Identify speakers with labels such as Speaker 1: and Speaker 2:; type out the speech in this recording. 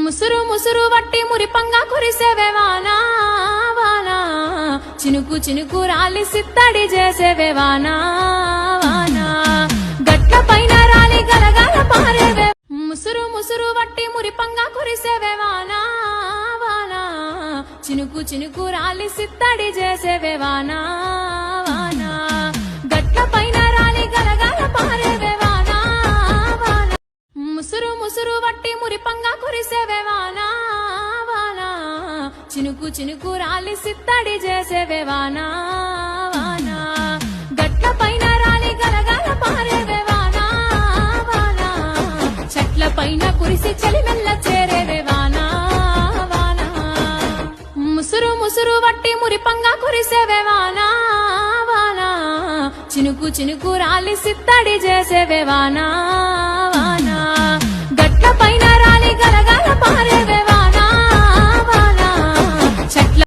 Speaker 1: ముసురు ముసురు వట్టి మురిపంగా కురిసేవే వానా వానా, చినుకు చినుకు రాలి సిత్తడి చేసేవే వానా వానా, గట్ల పైన రాలి గలగల పారేవే. ముసురు ముసురు వట్టి మురిపంగా కురిసేవే వానా వానా, చినుకు చినుకు రాలి సిత్తడి చేసేవే వానా వానా, గట్ల పైన రాలి గలగల పారేవే వానా వానా. ముసురు ముసురు వట్టి మురిపంగా కురిసేవే వానా వానా, చినుకు చినుకు రాలి సిత్తడి చేసేవే వానా వానా, గట్ల పైన రాలి గలగల పారేవే వానా వానా, చెట్ల పైన కురిసి చలిమెల్ల చేరేవే వానా వానా. ముసురు ముసురు వట్టి మురిపంగా కురిసేవే వానా వానా, చినుకు చినుకు రాలి సిత్తడి చేసేవే వానా వానా, గట్ల పైన రాలి గలగల